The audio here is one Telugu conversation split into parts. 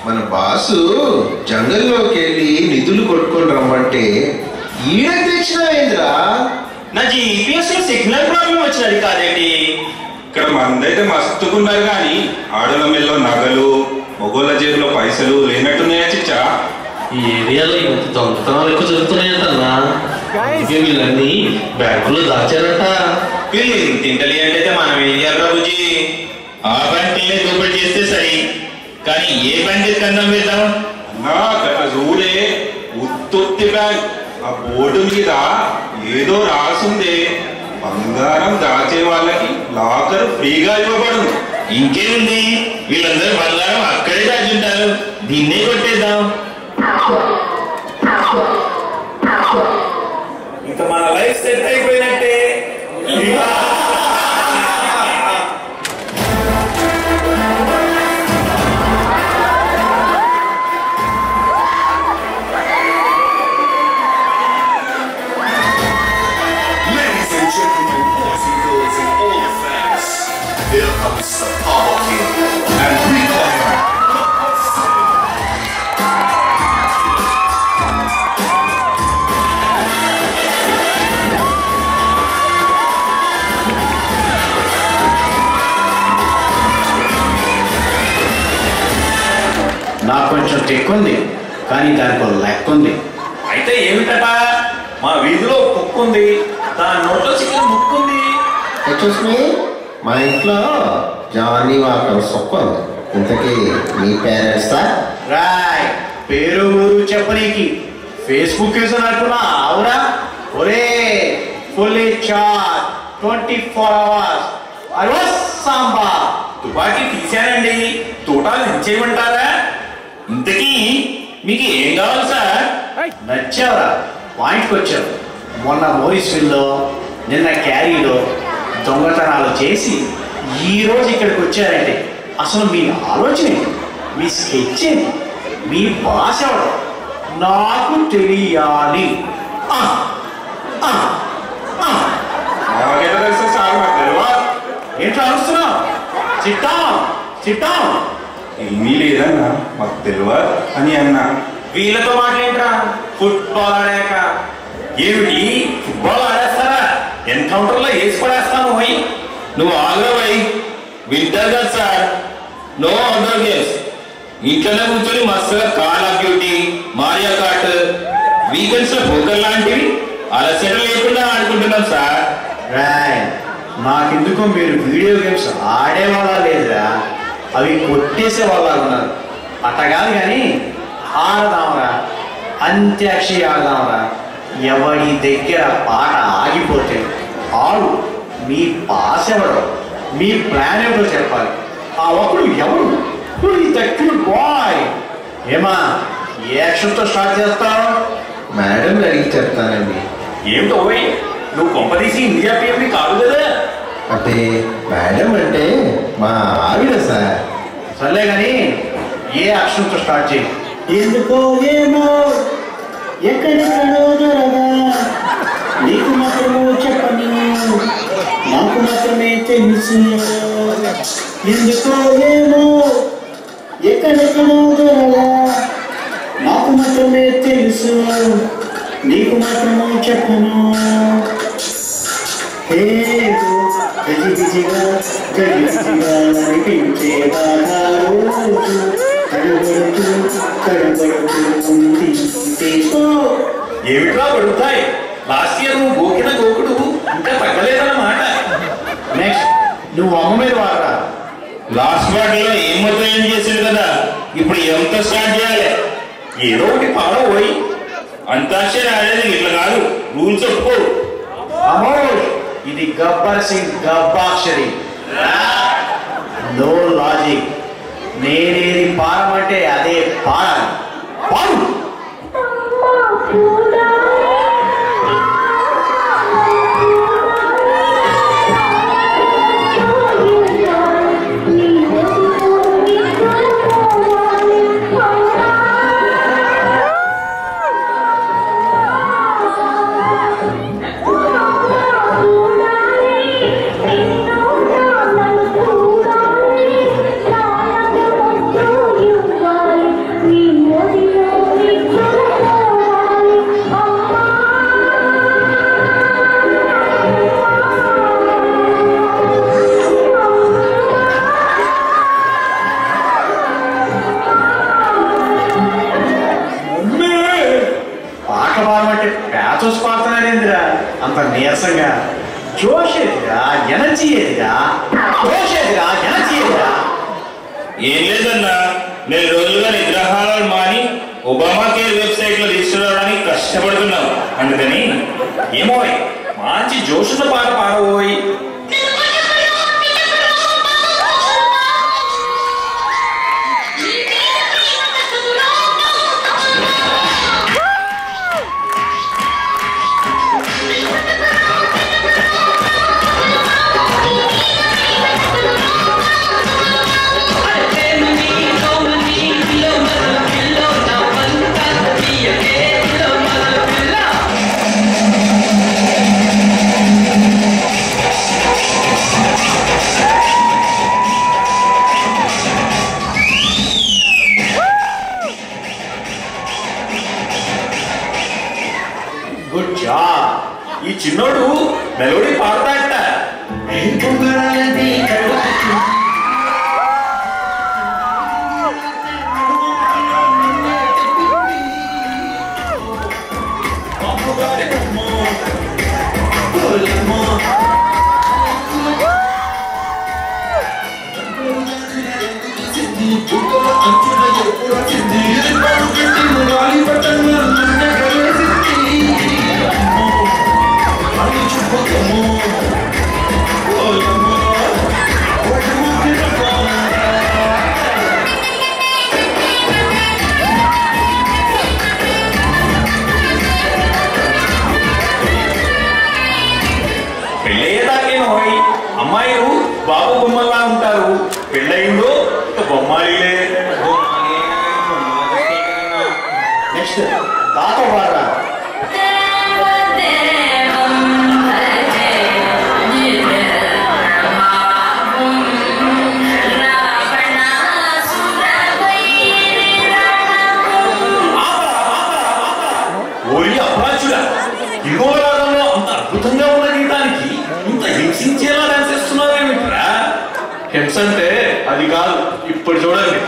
మన బాసు జంగల్లోకి వెళ్ళి నిధులు కొట్టుకొని రమ్మంటే ఈడ తెచ్చినావేంద్రా? నా జీపీఎస్ లో సిగ్నల్ ప్రాబ్లం వచ్చినది కాదేంటి? ఇక్కడ మందైతే మస్తుకున్నారు కానీ ఆడల మెల్లో నగలు మొగోళ్ళ జేబులో పైసలు లేనట్టున్నాయా చిచ్చా? ఈ ఏరియాలో ఈ మధ్య దొంగతనాలు ఎక్కువ జరుగుతున్నాయంటన్నా. వీళ్ళన్నీ బ్యాంకులో దాచారట. వీళ్ళు తింటలే అంటే మనం ఏం చేయాలి బాబుజీ? ఆ బ్యాంకులనే దోపిడీ చేస్తే సరి, కానీ ఏ బ్యాంక్ కన్నం వేద్దాం? అన్నా కదా చూడే ఉత్తొత్తి బ్యాంక్. ఆ బోర్డు మీద ఏదో రాసుందే, బంగారం దాచే వాళ్ళకి లాకర్ ఫ్రీగా ఇవ్వబడు. ఇంకేముంది, వీళ్ళందరూ బంగారం అక్కడే దాచుంటారు, దీన్నే కొట్టేద్దాం. ఇంకా మన లైఫ్ సెట్ అయిపోయినట్టే. Here comes the Power King, and we call him నాకు కొంచెం టెక్ ఉంది, కానీ దానికి లెక్క ఉంది. అయితే ఏమిటట? మా వీధిలో కుక్క ఉంది, దాని నోట్లో చికెన్ ముక్కుంది. చూసుకుని మా ఇంట్లో జానీ వాకర్ సొక్క ఉంది. ఇంతకీ మీ పేరెంట్సా? రాయ్ పేరు ఊరు చెప్పనీకి ఫేస్బుక్ యూజర్ అంటున్నా అవురా? ఒరే ఫుల్లీ చార్జ్ 24 hours అరే సాంబా. తుపాకీ తీశానండి, తోటాలు ఎంచేయమంటారా? ఇంతకీ మీకు ఏం కావాలి సార్? నచ్చావురా, పాయింట్కి వచ్చావు. మొన్న మోరిస్విల్లో, నిన్న క్యారీలో దొంగతనాలు చేసి ఈరోజు ఇక్కడికి వచ్చారంటే అసలు మీ ఆలోచన ఏంటి? మీ స్కెచ్ ఏంటి? మీ భాష ఎవరు? నాకు తెలియాలి. నాకెలా తెలుసా సార్? నాకు తెలియదు. ఏంటో అరుస్తున్నావు? సిట్టాం. ఏమీ లేదన్నా, మాకు తెలియదు అని అన్నా. వీళ్ళతో మాట్లాడరా? ఫుట్బాల్ ఆడాక ఏమిటి? ఫుట్బాల్ ఆడేస్తారా? ఎన్కౌంటర్ లో వేసి పడేస్తాను. పోయి నువ్వు ఆగ్రహమై వింటారు కదా సార్, నో అవుట్డోర్ గేమ్స్. ఇంట్లోనే కూర్చొని మస్తుగా call of duty, Mario cart, weekends లో పోకర్ లాంటివి అలసట లేకుండా ఆడుకుంటున్నాం సార్. రాయ్ నాకెందుకో మీరు వీడియో గేమ్స్ ఆడేవాళ్ళ లేదురా, అవి కొట్టేసే వాళ్ళ ఉన్నారు. అట్ట కాదు కానీ ఆడదాంరా, అంత్యాక్షరి ఆడదాంరా. ఎవడి దగ్గర పాట ఆగిపోతే ఆడు మీ పాస్ ఎవడో, మీ ప్లాన్ ఎవడో చెప్పాలి. ఆ ఒకడు ఎవడు? బాయ్. ఏమా ఏ యాక్షన్తో స్టార్ట్ చేస్తావు? మేడం అడిగి చెప్తానండి. ఏమిటో పోయి నువ్వు కొంపదీసి ఇండియా పేరుని కాదు కదా? అంటే మేడం అంటే మా ఆవిడ సార్. సర్లే కానీ ఏ యాక్షన్తో స్టార్ట్ చేయి. ఎందుకో ఏమో ఎక్కడెక్కడో దొరగా నీకు మాత్రమే చెప్పని నాకు మాత్రమే తెలుసు. ఎందుకో ఏమో ఎక్కడెక్కడో దొరగా నాకు మాత్రమే తెలుసు, నీకు మాత్రమే చెప్పను. ఏదో గజిబిజిగా అనిపించే ఏమిట్రా పడుతాయి? లాస్ట్ ఇయర్ నువ్వు గోకిన గోకుడు ఇంకా తగ్గలేదన్నమాట. నెక్స్ట్ నువ్వు అమ్మ మీద వాడరా. లాస్ట్ పార్టీలో ఏం మొత్తం ఏం చేసింది కదా, ఇప్పుడు ఎంత స్టార్ట్ చేయాలి? ఏదో ఒకటి ఫాలో పోయి. అంతాక్షరి ఆడేది ఇట్లా కాదు, రూల్స్ ఒప్పుకో. అమోష్ ఇది గబ్బర్ సింగ్ గబ్బాక్షరి, నో లాజిక్. నేనేది పాడమంటే అదే పాడాలి. పాడు. చూసి పాడుతున్నాడేందిరా అంత నీరసంగా? జోషేదిరా ఎనర్జీ ఏదిరా? జోషేదిరా ఎనర్జీ ఏదిరా? ఏం లేదన్నా, నేను రోజులుగా నిద్రాహారాలు మాని ఒబామా కేర్ వెబ్సైట్ లో రిజిస్టర్ అవడానికి కష్టపడుతున్నాం. అందుకని ఏమో మంచి జోషున్న పాట పాడబోయి. ఈ చిన్నోడు మెలోడీ పాడతాడట. పెళ్ళయ్యేదాకేనో అమ్మాయిలు బాబు బొమ్మల్లా ఉంటారు, పెళ్ళయిందో బొమ్మాయిలే. నెక్స్ట్ తాత పాడరా. ఓరి అప్రాచుడా, ఇదిగో రాగంలో అంత అద్భుతంగా ఉన్న గీతానికి ఇంత హింసించేలా డాన్స్ చేస్తున్నావేమిట్రా? హింస అంటే అది కాదు, ఇప్పుడు చూడండి.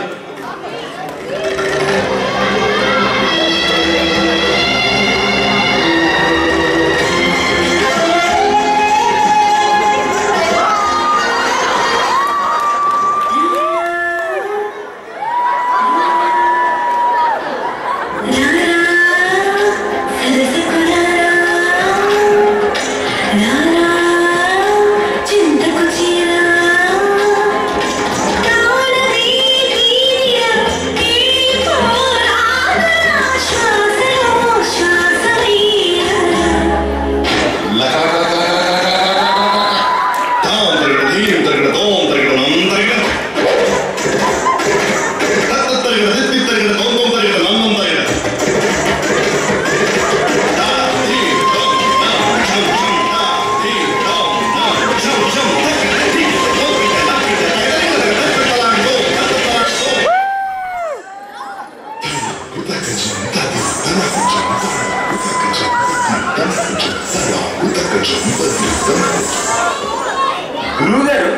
గురువుగారు,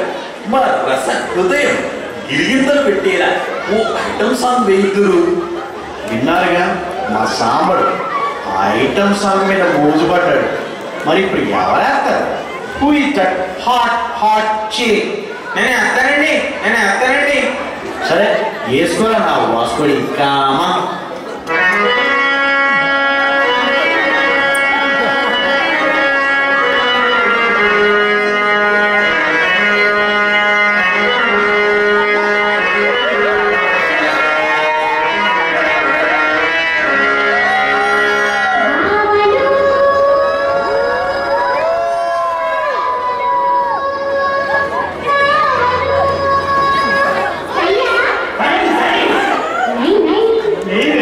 మా రస హృదయం గిరిగింతలు పెట్టేలా ఓ ఐటమ్ సాంగ్ వేయుదురు. విన్నారుగా మా సాంబడు ఆ ఐటమ్ సాంగ్ మీద మోజు పడ్డాడు. మరి ఇప్పుడు ఎవరేస్తారు? Who is that hot hot chick? నేనే వస్తానండి. సరే వేసుకోరా నా వాసుకోడి కామా. नहीं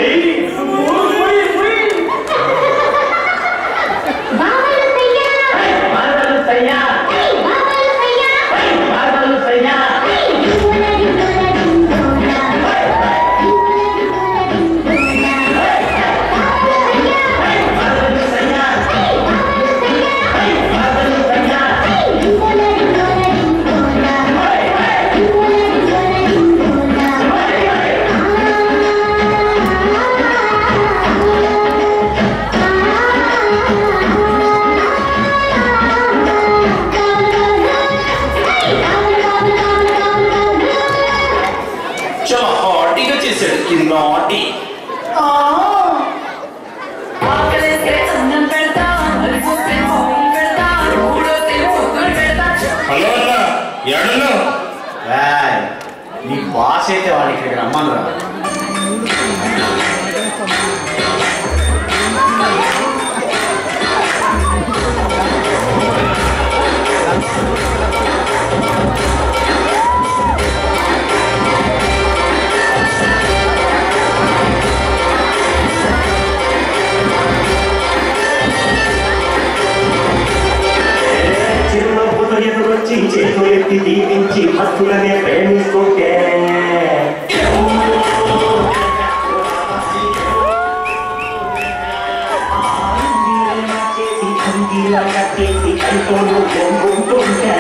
పాస్ అయితే వాడిని ఇక్కడికి రమ్మని రా. చేతులు ఎత్తి దీవించి భక్తులనే ప్రేమిస్తుంటే కట్టేసి కంటోళ్ళు పొంగుతుంటే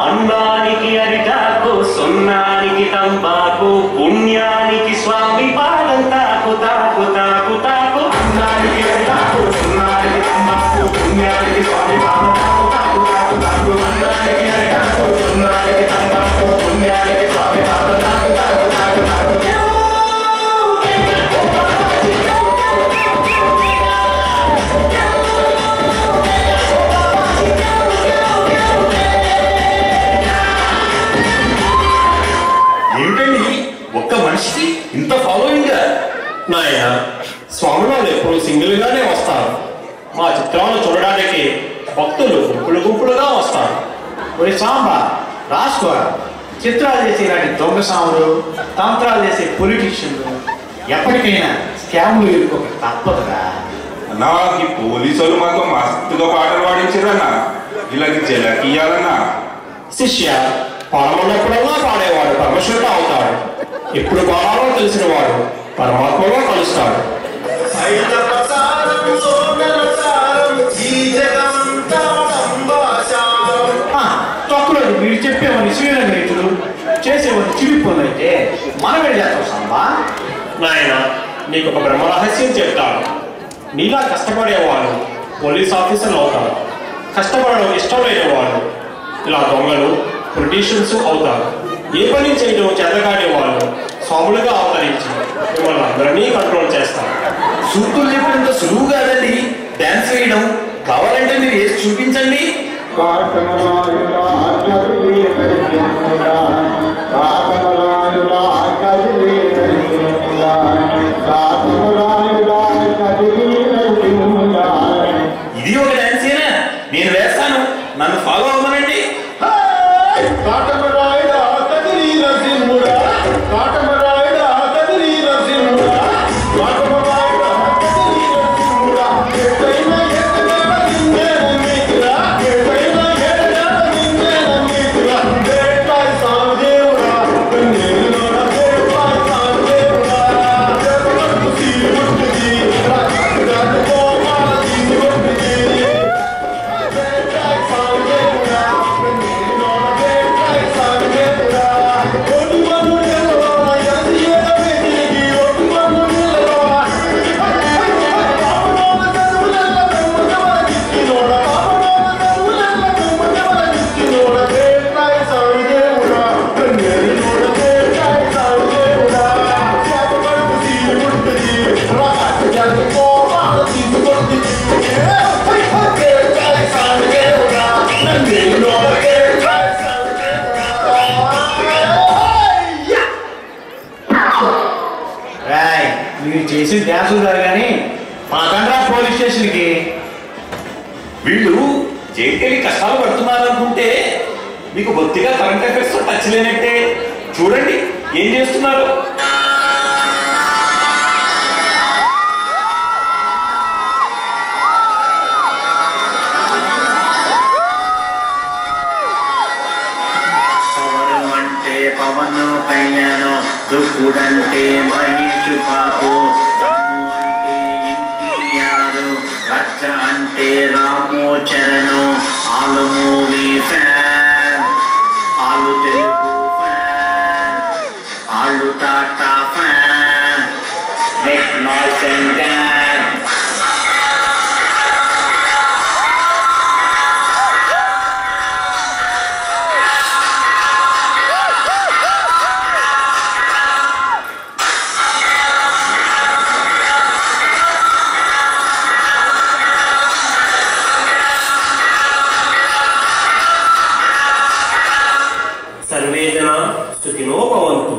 అన్నానికి అరిటాకు సున్నానికి తంబాకు పుణ్యానికి స్వామి పాదం తాకు తాకు తాకు తాకు అన్నానికి అరిటాకు సున్నానికి తంబాకు పుణ్యానికి స్వామి పాదం తాకు తాకు తాకు తాకు అన్నానికి అరిటాకు సున్నానికి తంబాకు పుణ్యానికి స్వామి పాదం తాకు తాకు తాకు తాకు. ఏమిటండి ఒక్క మనిషికి ఇంత ఫాలోయింగ్? నాయన స్వామి వాళ్ళు ఎప్పుడు సింగిల్ గానే వస్తారు. మా చిత్రాలను చూడడానికి భక్తులు గుంపులు గుంపులుగా వస్తారు. ఒరి సాంబా రాసుకోరా. చిత్రాలు చేసే ఇలాంటి దొంగ సాములు, తంత్రాలు చేసే పొలిటీషియన్లు ఎప్పటికైనా స్కామ్లు ఎదుర్కోక తప్పదురా. అన్నా ఈ పోలీసులు మాకు మస్తుగా పాటలు పాడించారన్నా, వీళ్ళకి జలకియాలన్నా. శిష్య పాడమన్నప్పుడల్లా పాడేవాడు పరమశివుడు అవుతాడు. ఎప్పుడు పాడాలో తెలిసిన వాడు పరమాత్మగా కలుస్తాడు. తొక్కలేదు మీరు చెప్పేవని శ్రీరంగ రైతులు చేసేవని చిరిపోయితే మనం ఏం చేస్తాం సాంబా? నాయన నీకు ఒక బ్రహ్మ రహస్యం చెప్తాను. నీలా కష్టపడేవాడు పోలీస్ ఆఫీసర్లు అవుతారు. కష్టపడడం ఇష్టం లేని వాళ్ళు ఇలా దొంగలు పొలిటీషియన్స్ అవుతారు. ఏ పని చేయడం చేతగానే వాళ్ళు స్వాములుగా అవతరించి మిమ్మల్ని అందరినీ కంట్రోల్ చేస్తారు. సూక్తులు చెప్పినంత సులువు కాదండి డాన్స్ వేయడం. కావాలంటే మీరు వేసి చూపించండి. ఇది ఒక డాన్సేనా? నేను వేస్తాను, నన్ను ఫాలో అవ్వమనండి. మీరు చేసిన డ్యాన్సులు గారు కానీ మా కండ్రా పోలీస్ స్టేషన్కి. వీళ్ళు జైలుకెళ్ళి కష్టాలు పడుతున్నారు అనుకుంటే మీకు బొత్తిగా కరెంట్ అఫైర్స్ తో టచ్ లేనట్టే. చూడండి ఏం చేస్తున్నారు. అంటే పవన్ కళ్యాణ్, దుక్కుడంటే మహేష్ బాబు, అంటే ఎన్టీఆర్, రచ్చ అంటే రాము చరణ్. ఆలు మూవీ ఫ్యాన్, ఆలు తెలుగు ఫ్యాన్, ఆలు Tata fan. Make noise and dance. Survey జనా సుఖినో భవంతు.